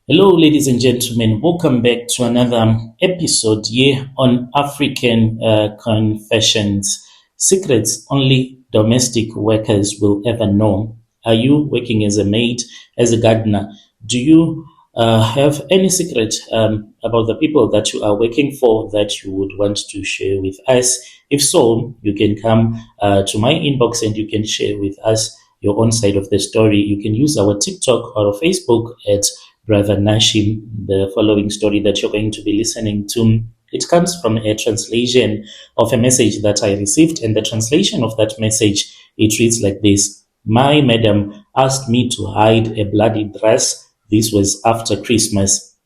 Hello, ladies and gentlemen. Welcome back to another episode here on African Confessions. Secrets only domestic workers will ever know. Are you working as a maid, as a gardener? Do you have any secret about the people that you are working for that you would want to share with us? If so, you can come to my inbox and you can share with us your own side of the story. You can use our TikTok or Facebook at Brother Nashim. The following story that you're going to be listening to, it comes from a translation of a message that I received, and the translation of that message, it reads like this. My madam asked me to hide a bloody dress. This was after Christmas.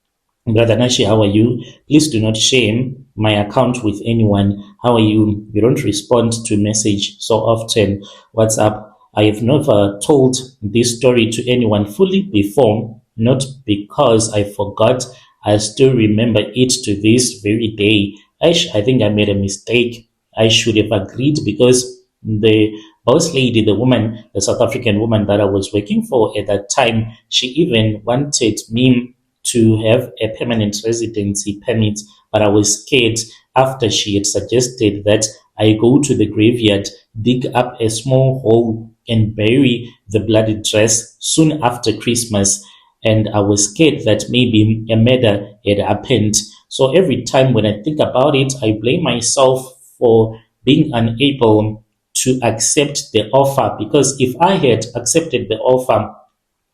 Brother Nashi, how are you? Please do not share my account with anyone. How are you? You don't respond to message so often. What's up? I have never told this story to anyone fully before, not because I forgot. I still remember it to this very day. I think I made a mistake. I should have agreed because the boss lady, the woman, the South African woman that I was working for at that time, she even wanted me to have a permanent residency permit, but I was scared after she had suggested that I go to the graveyard, dig up a small hole, and bury the bloody dress soon after Christmas. And I was scared that maybe a murder had happened. So every time when I think about it, I blame myself for being unable to accept the offer, because if I had accepted the offer,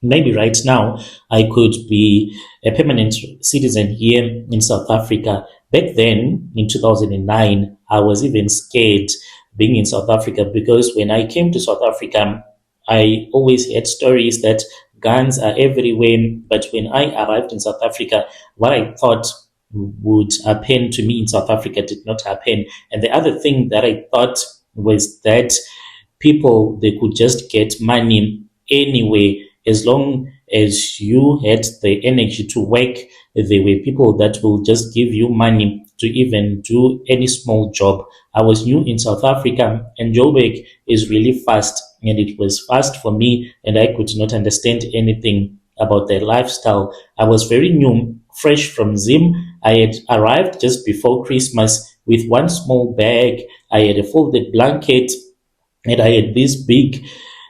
maybe right now I could be a permanent citizen here in South Africa. Back then in 2009, I was even scared being in South Africa, because when I came to South Africa, I always heard stories that guns are everywhere. But when I arrived in South Africa, what I thought would happen to me in South Africa did not happen. And the other thing that I thought was that people, they could just get money anyway as long as you had the energy to work. There were people that will just give you money to even do any small job. I was new in South Africa, and Joburg is really fast, and it was fast for me, and I could not understand anything about their lifestyle. I was very new, fresh from Zim. I had arrived just before Christmas with one small bag. I had a folded blanket, and I had this big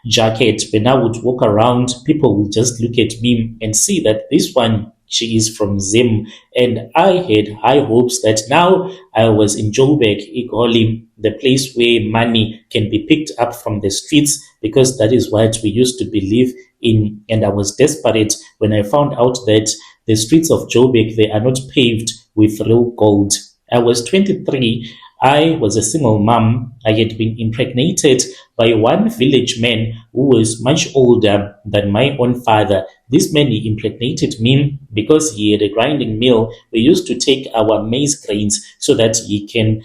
jacket. When I would walk around, people would just look at me and see that this one, she is from Zim. And I had high hopes that now I was in Joburg, Igoli, the place where money can be picked up from the streets, because that is what we used to believe in. And I was desperate when I found out that the streets of Joburg, they are not paved with real gold. I was 23. I was a single mom. I had been impregnated by one village man who was much older than my own father. This man, he impregnated me because he had a grinding mill. We used to take our maize grains so that he can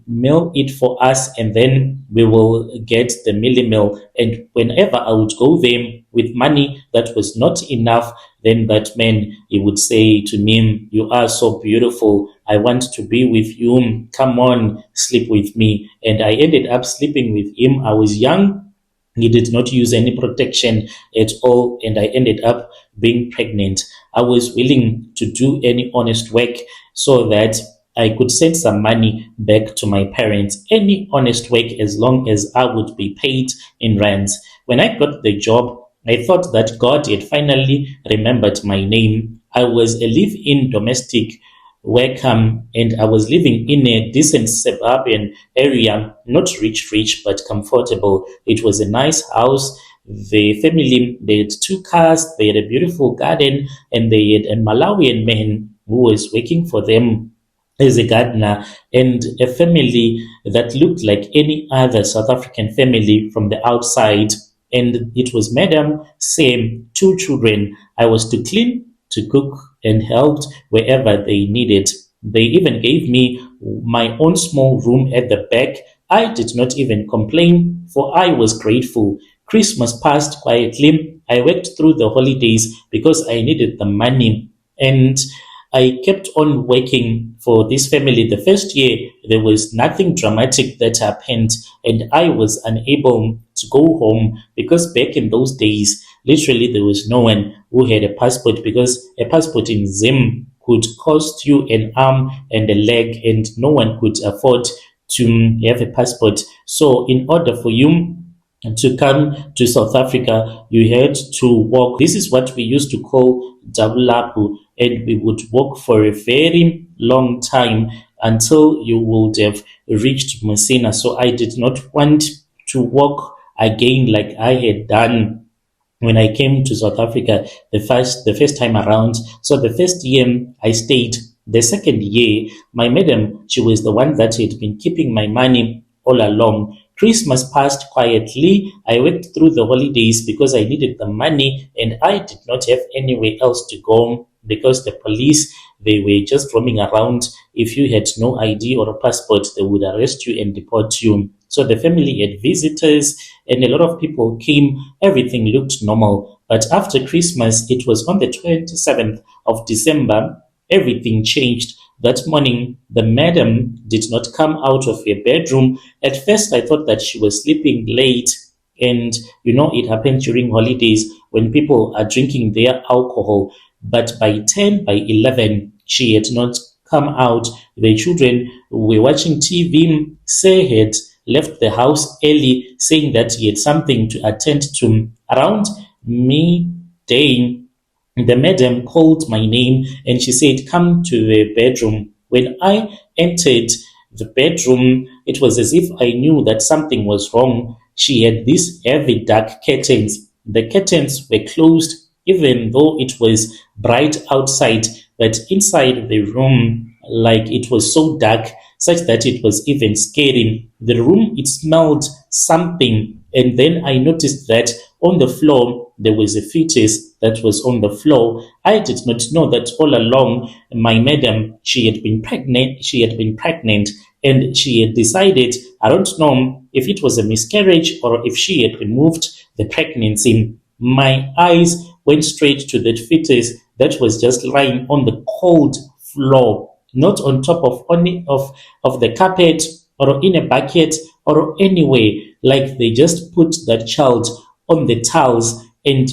mill it for us, and then we will get the milling mill. And whenever I would go there with money that was not enough, then that man, he would say to me, "You are so beautiful. I want to be with you. Come on, sleep with me." And I ended up sleeping with him. I was young. He did not use any protection at all, and I ended up being pregnant. I was willing to do any honest work so that I could send some money back to my parents. Any honest work, as long as I would be paid in rands. When I got the job, I thought that God had finally remembered my name. I was a live-in domestic worker, and I was living in a decent suburban area, not rich, but comfortable. It was a nice house. The family, they had two cars, they had a beautiful garden, and they had a Malawian man who was working for them as a gardener, and a family that looked like any other South African family from the outside. And it was Madam, same, two children. I was to clean, to cook, and helped wherever they needed. They even gave me my own small room at the back. I did not even complain, for I was grateful. Christmas passed quietly. I worked through the holidays because I needed the money, and I kept on working for this family. The first year, there was nothing dramatic that happened, and I was unable to go home because back in those days, literally, there was no one who had a passport, because a passport in Zim could cost you an arm and a leg, and no one could afford to have a passport. So in order for you to come to South Africa, you had to walk. This is what we used to call Dabulapu, and we would walk for a very long time until you would have reached Messina. So I did not want to walk again like I had done when I came to South Africa the first time around. So the first year I stayed. The second year, my madam, she was the one that had been keeping my money all along. Christmas passed quietly. I went through the holidays because I needed the money and I did not have anywhere else to go because the police, they were just roaming around. If you had no ID or a passport, they would arrest you and deport you. So the family had visitors and a lot of people came. Everything looked normal. But after Christmas, it was on the 27th of December, everything changed. That morning, the madam did not come out of her bedroom. At first, I thought that she was sleeping late. And, it happens during holidays when people are drinking their alcohol. But by 10, by 11, she had not come out. The children were watching TV. Say had left the house early, saying that he had something to attend to. Around midday, the madam called my name and she said, "Come to the bedroom." When I entered the bedroom, it was as if I knew that something was wrong. She had these heavy dark curtains. The curtains were closed, even though it was bright outside, but inside the room, like it was so dark, such that it was even scary. The room, it smelled something. And then I noticed that on the floor, there was a fetus that was on the floor. I did not know that all along, my madam, she had been pregnant. And she had decided, I don't know if it was a miscarriage or if she had removed the pregnancy. My eyes went straight to that fetus that was just lying on the cold floor, not on top of any of the carpet or in a bucket or anywhere. Like they just put that child on the towels. And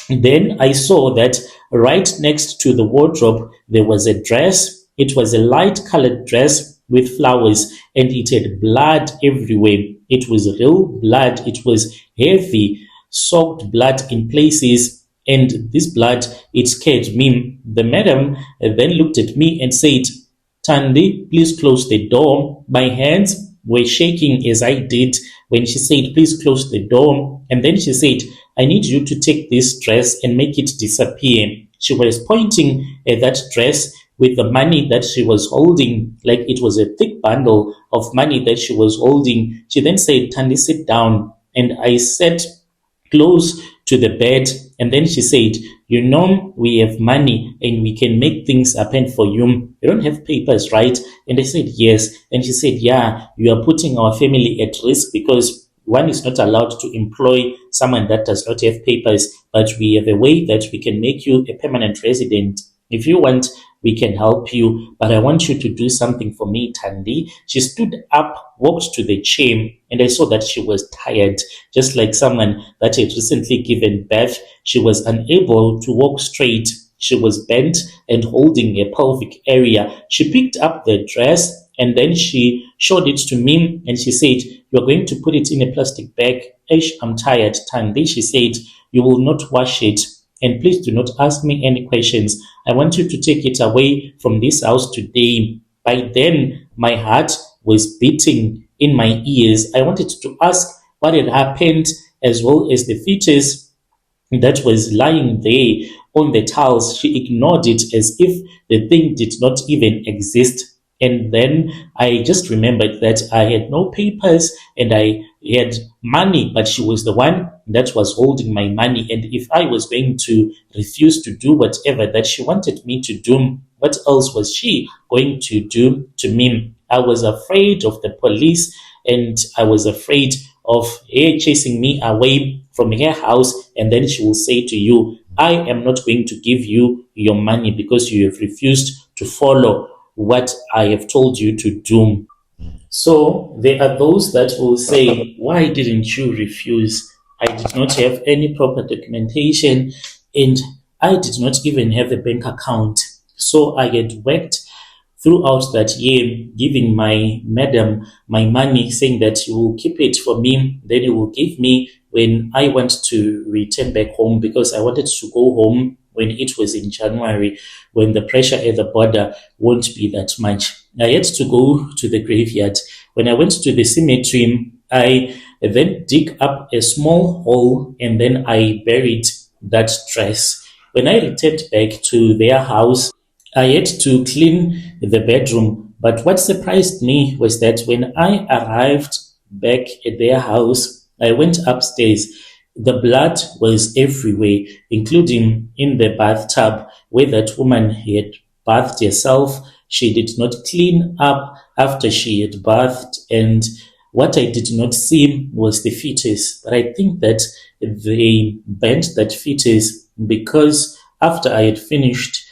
then I saw that right next to the wardrobe, there was a dress. It was a light colored dress with flowers and it had blood everywhere. It was real blood. It was heavy, soaked blood in places. And this blood, it scared me. The madam then looked at me and said, "Tandy, please close the door." My hands were shaking as I did when she said, "Please close the door." And then she said, "I need you to take this dress and make it disappear." She was pointing at that dress with the money that she was holding, like it was a thick bundle of money that she was holding. She then said, "Tandy, sit down." And I sat close to the bed. And then she said, "We have money and we can make things happen for you. You don't have papers, right?" And I said, "Yes." And she said, "Yeah, you are putting our family at risk because one is not allowed to employ someone that does not have papers, but we have a way that we can make you a permanent resident. If you want, we can help you, but I want you to do something for me, Tandy." She stood up, walked to the chair, and I saw that she was tired, just like someone that had recently given birth. She was unable to walk straight. She was bent and holding a pelvic area. She picked up the dress and then she showed it to me and she said, "You are going to put it in a plastic bag." "Ish, I'm tired, Tandy," she said. "You will not wash it. And please do not ask me any questions. I want you to take it away from this house today." By then, my heart was beating in my ears. I wanted to ask what had happened, as well as the fetus that was lying there on the tiles. She ignored it as if the thing did not even exist. And then I just remembered that I had no papers and I had money, but she was the one that was holding my money. And if I was going to refuse to do whatever that she wanted me to do, what else was she going to do to me? I was afraid of the police and I was afraid of her chasing me away from her house. And then she will say to you, "I am not going to give you your money because you have refused to follow what I have told you to do." So there are those that will say, "Why didn't you refuse? I did not have any proper documentation and I did not even have a bank account. So I had worked throughout that year, giving my madam my money, saying that you will keep it for me, then you will give me when I want to return back home, because I wanted to go home when it was in January, when the pressure at the border won't be that much. I had to go to the graveyard. When I went to the cemetery, I then dig up a small hole and then I buried that dress. When I returned back to their house, I had to clean the bedroom. But what surprised me was that when I arrived back at their house, I went upstairs. The blood was everywhere, including in the bathtub where that woman had bathed herself. She did not clean up after she had bathed, and what I did not see was the fetus. But I think that they burnt that fetus because after I had finished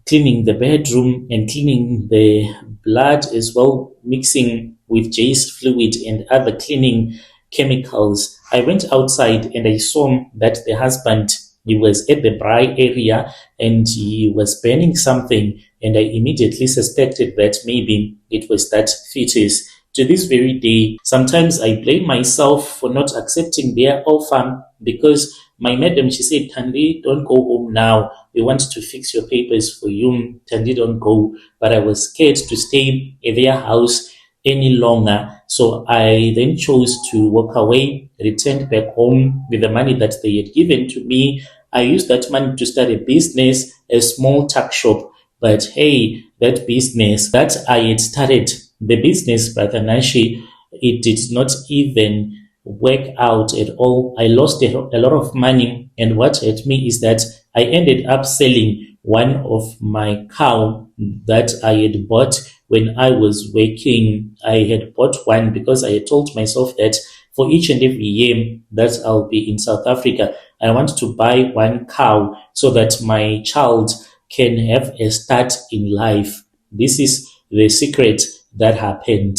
cleaning the bedroom and cleaning the blood as well, mixing with J's fluid and other cleaning chemicals, I went outside and I saw that the husband, he was at the braai area and he was burning something, and I immediately suspected that maybe it was that fetus. To this very day, sometimes I blame myself for not accepting their offer, because my madam, she said, Tandi, don't go home now. We want to fix your papers for you. Tandi, don't go. But I was scared to stay at their house any longer. So I then chose to walk away, returned back home with the money that they had given to me. I used that money to start a business, a small tuck shop. But hey, that business that I had started, the business, Brother Nashi, it did not even work out at all. I lost a lot of money, and what hurt me is that I ended up selling one of my cow that I had bought when I was working. I had bought one because I had told myself that for each and every year that I'll be in South Africa, I want to buy one cow so that my child can have a start in life. This is the secret that happened.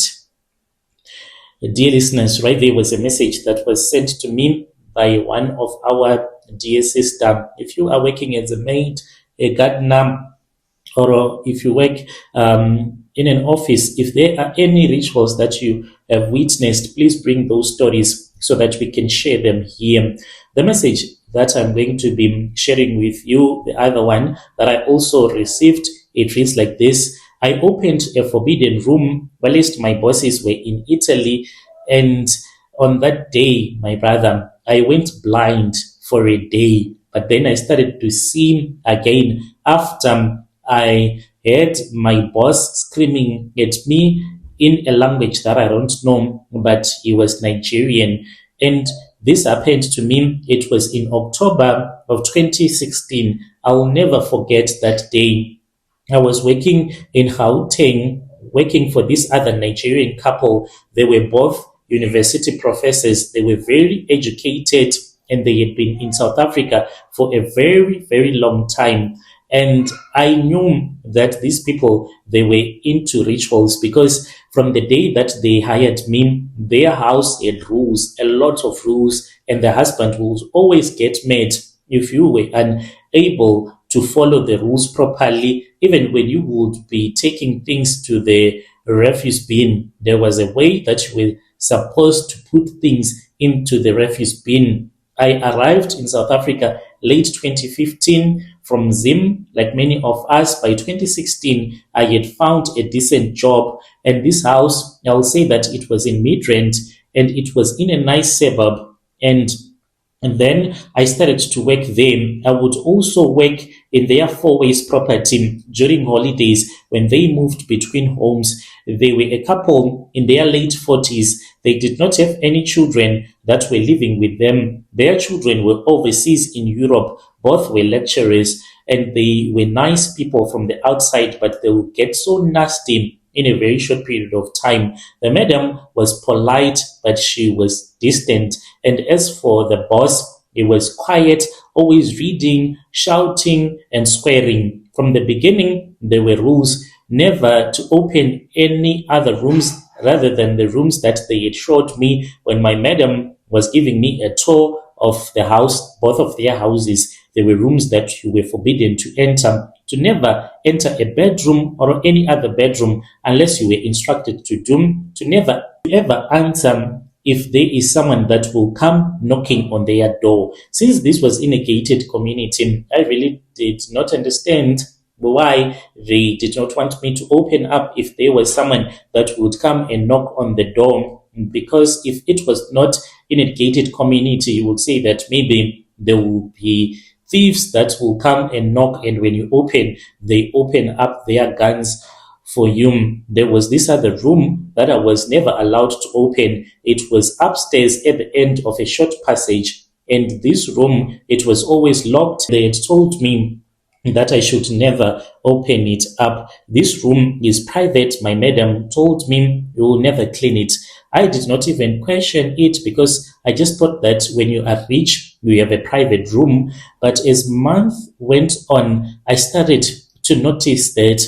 Dear listeners, right there was a message that was sent to me by one of our dear sister. If you are working as a maid, a gardener, or if you work in an office, if there are any rituals that you have witnessed, please bring those stories so that we can share them here. The message that I'm going to be sharing with you, the other one that I also received, it reads like this. I opened a forbidden room whilst my bosses were in Italy, and on that day, my brother, I went blind for a day, but then I started to see again after I heard my boss screaming at me in a language that I don't know, but he was Nigerian. And this happened to me. It was in October of 2016. I will never forget that day. I was working in Gauteng, working for this other Nigerian couple. They were both university professors. They were very educated and they had been in South Africa for a very, very long time. And I knew that these people, they were into rituals, because from the day that they hired me, their house had rules, a lot of rules, and the husband would always get mad if you were unable to follow the rules properly. Even when you would be taking things to the refuse bin, there was a way that you were supposed to put things into the refuse bin. I arrived in South Africa late 2015 from Zim, like many of us. By 2016, I had found a decent job, and this house, I'll say that it was in Midrand, and it was in a nice suburb. And then I started to work there. I would also work in their four-ways property during holidays when they moved between homes. They were a couple in their late 40s. They did not have any children that were living with them. Their children were overseas in Europe. Both were lecturers, and they were nice people from the outside, but they would get so nasty in a very short period of time. The madam was polite, but she was distant. And as for the boss, he was quiet, always reading, shouting, and swearing. From the beginning, there were rules never to open any other rooms rather than the rooms that they had showed me when my madam was giving me a tour of the house, both of their houses. There were rooms that you were forbidden to enter, to never enter a bedroom or any other bedroom unless you were instructed to do, to never ever answer if there is someone that will come knocking on their door. Since this was in a gated community, I really did not understand why they did not want me to open up if there was someone that would come and knock on the door. Because if it was not in a gated community, you would say that maybe there will be thieves that will come and knock, and when you open, they open up their guns for you. There was this other room that I was never allowed to open. It was upstairs at the end of a short passage, and this room, it was always locked. They had told me that I should never open it up. This room is private. My madam told me you will never clean it. I did not even question it because I just thought that when you are rich, you have a private room. But as months went on, I started to notice that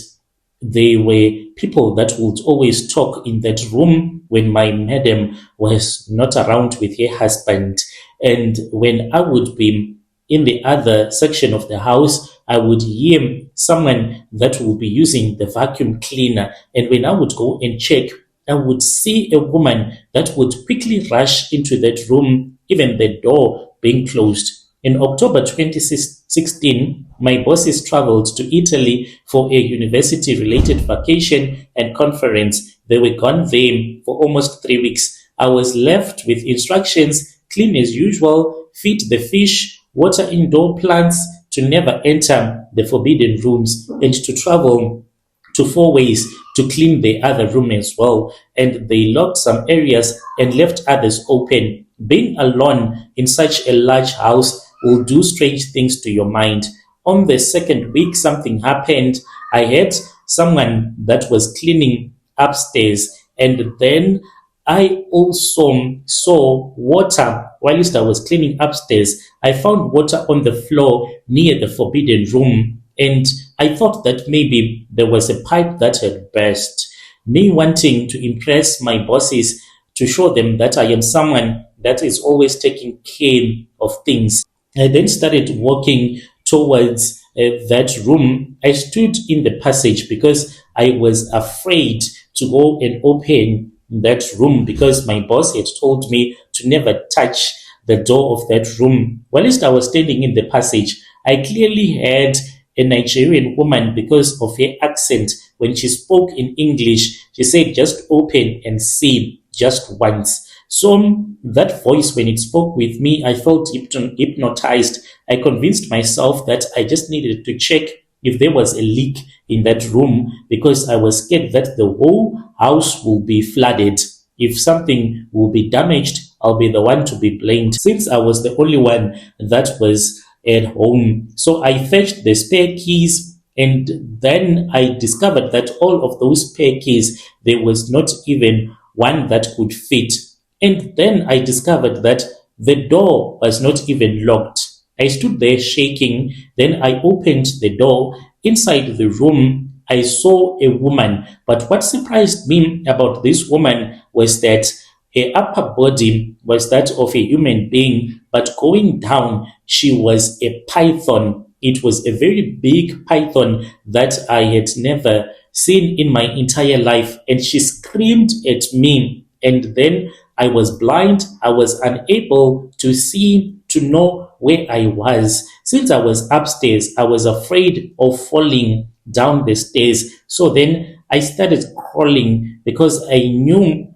there were people that would always talk in that room when my madam was not around with her husband. And when I would be in the other section of the house, I would hear someone that would be using the vacuum cleaner. And when I would go and check, I would see a woman that would quickly rush into that room, even the door being closed. In October 2016, my bosses traveled to Italy for a university-related vacation and conference. They were gone there for almost 3 weeks. I was left with instructions: clean as usual, feed the fish, water indoor plants, to never enter the forbidden rooms, and to travel to 4 ways to clean the other room as well. And they locked some areas and left others open. Being alone in such a large house will do strange things to your mind. On the second week, something happened. I had someone that was cleaning upstairs, and then I also saw water whilst I was cleaning upstairs. I found water on the floor near the forbidden room, and I thought that maybe there was a pipe that had burst. Me wanting to impress my bosses, to show them that I am someone that is always taking care of things, I then started walking towards that room. I stood in the passage because I was afraid to go and open that room because my boss had told me to never touch the door of that room. Whilst I was standing in the passage, I clearly heard a Nigerian woman, because of her accent, when she spoke in English, she said, "Just open and see just once." So that voice, when it spoke with me, I felt hypnotized. I convinced myself that I just needed to check if there was a leak in that room because I was scared that the whole house will be flooded. If something will be damaged, I'll be the one to be blamed since I was the only one that was at home. So I fetched the spare keys, and then I discovered that all of those spare keys, there was not even one that could fit. And then I discovered that the door was not even locked. I stood there shaking. Then I opened the door. Inside the room, I saw a woman. But what surprised me about this woman was that her upper body was that of a human being, but going down, she was a python. It was a very big python that I had never seen in my entire life. And she screamed at me. And then I was blind. I was unable to see, to know where I was. Since I was upstairs, I was afraid of falling down the stairs. So then I started crawling because I knew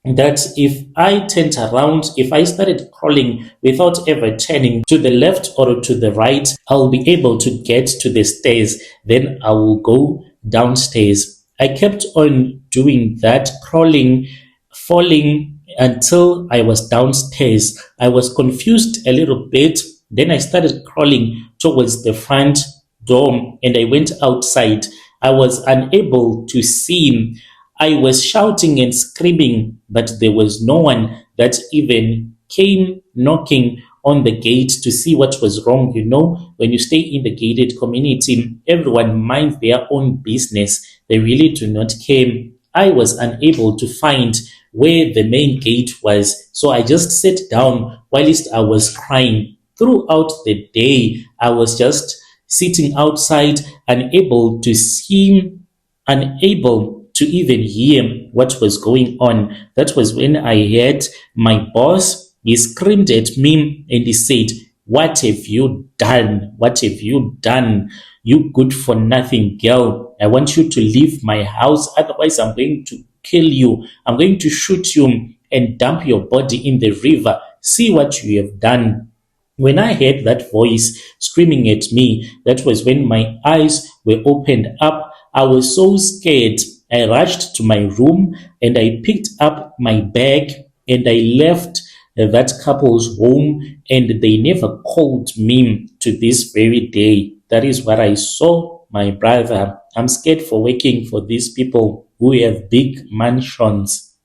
that if I turned around, if I started crawling without ever turning to the left or to the right, I'll be able to get to the stairs. Then I will go downstairs. I kept on doing that, crawling, falling until I was downstairs. I was confused a little bit. Then I started crawling towards the front door and I went outside. I was unable to see. I was shouting and screaming, but there was no one that even came knocking on the gate to see what was wrong. You know, when you stay in the gated community, everyone minds their own business. They really do not care. I was unable to find where the main gate was, so I just sat down whilst I was crying. throughout the day, I was just sitting outside, unable to see, unable to even hear what was going on. That was when I heard my boss. He screamed at me and he said, "What have you done? What have you done? You good for nothing girl. I want you to leave my house. Otherwise, I'm going to kill you. I'm going to shoot you and dump your body in the river. See what you have done." When I heard that voice screaming at me, that was when my eyes were opened up. I was so scared. I rushed to my room and I picked up my bag and I left that couple's home, and they never called me to this very day. That is what I saw, my brother. I'm scared for working for these people who have big mansions.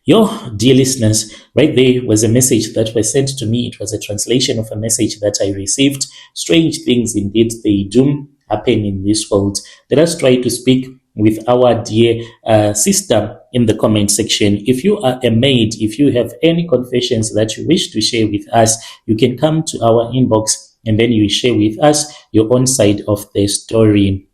Yo, dear listeners, right there was a message that was sent to me. It was a translation of a message that I received. Strange things indeed they do happen in this world. Let us try to speak with our dear sister in the comment section. If you are a maid, if you have any confessions that you wish to share with us, you can come to our inbox and then you share with us your own side of the story.